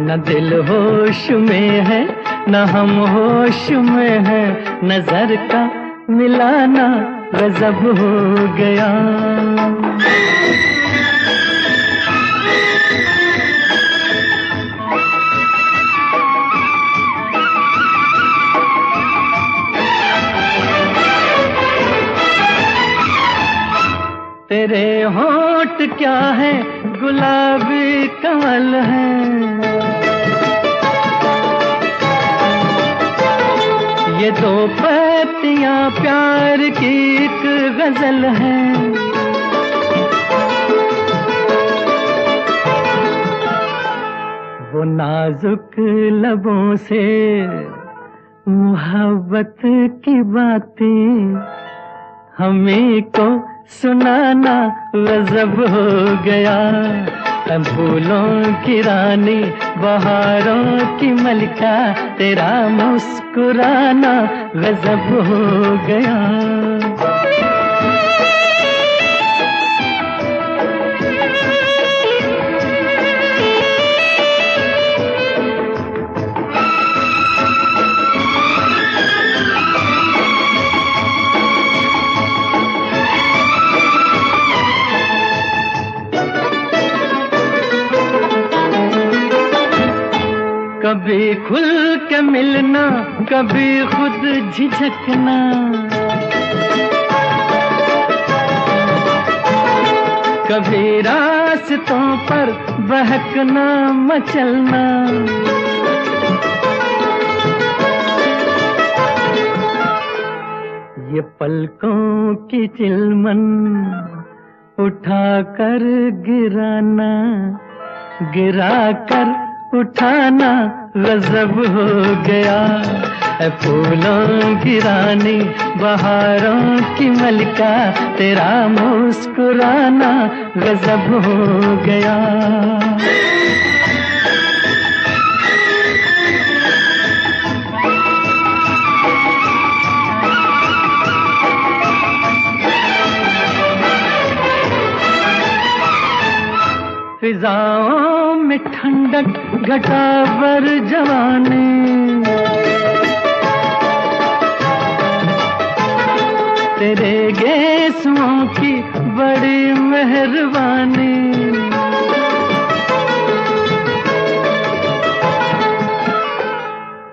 न दिल होश में है, न हम होश में है, नजर का मिलाना गजब हो गया। तेरे होंठ क्या है, गुलाबी कमल है, ये दो पत्तियां प्यार की एक गजल है। वो नाजुक लबों से मोहब्बत की बातें हमें को सुनाना गजब हो गया। फूलों की रानी, बहारों की मलिका, तेरा मुस्कुराना गजब हो गया। कभी खुल के मिलना, कभी खुद झिझकना, कभी रास्तों पर बहकना मचलना। ये पलकों की चिलमन उठा कर गिराना, गिरा कर उठाना गजब हो गया। फूलों की रानी, बहारों की मलिका, तेरा मुस्कुराना गजब हो गया। फिजाओं में ठंडक, घटा पर जवानी, तेरे गेसुओं की बड़ी मेहरबानी।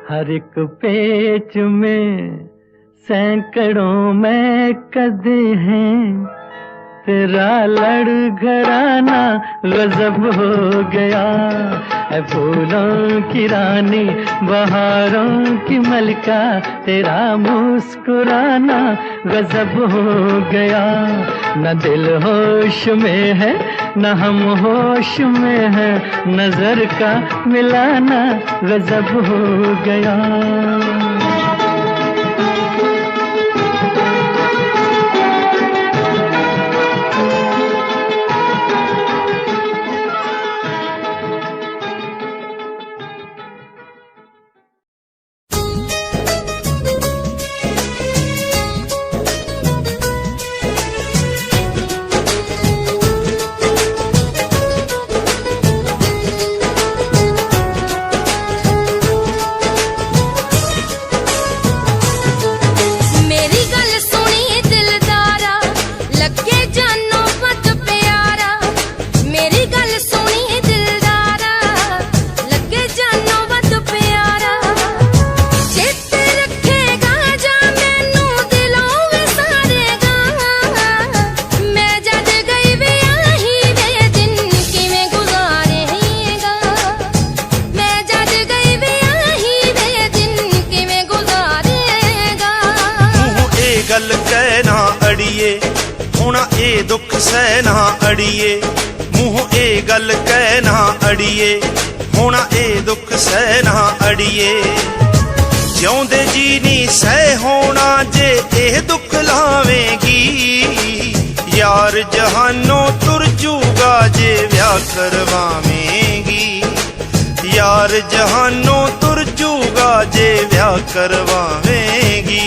हर एक पेच में सैकड़ों में कदे हैं, तेरा लड़खड़ाना गजब हो गया। फूलों की रानी, बहारों की मलिका, तेरा मुस्कुराना गजब हो गया। न दिल होश में है, न हम होश में है, नजर का मिलाना गजब हो गया। दुख सह ना अड़िए मूंह ए गल कह ना अड़िए होना ए दुख सह ना अड़िए जिਉਂਦੇ जी नी सह होना जे ए दुख लावेगी यार जहानों तुर जूगा जे ब्याह करवावेगी यार जहानों तुर जूगा जे ब्याह करवावेगी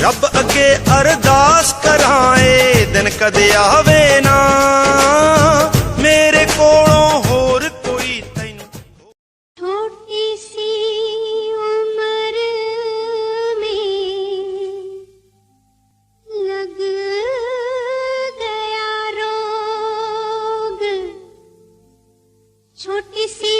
रब अगे अरदास कराए दिन कदे आवे ना मेरे कोलों होर कोई तैनू छोटी सी उम्र में लग गया रोग छोटी सी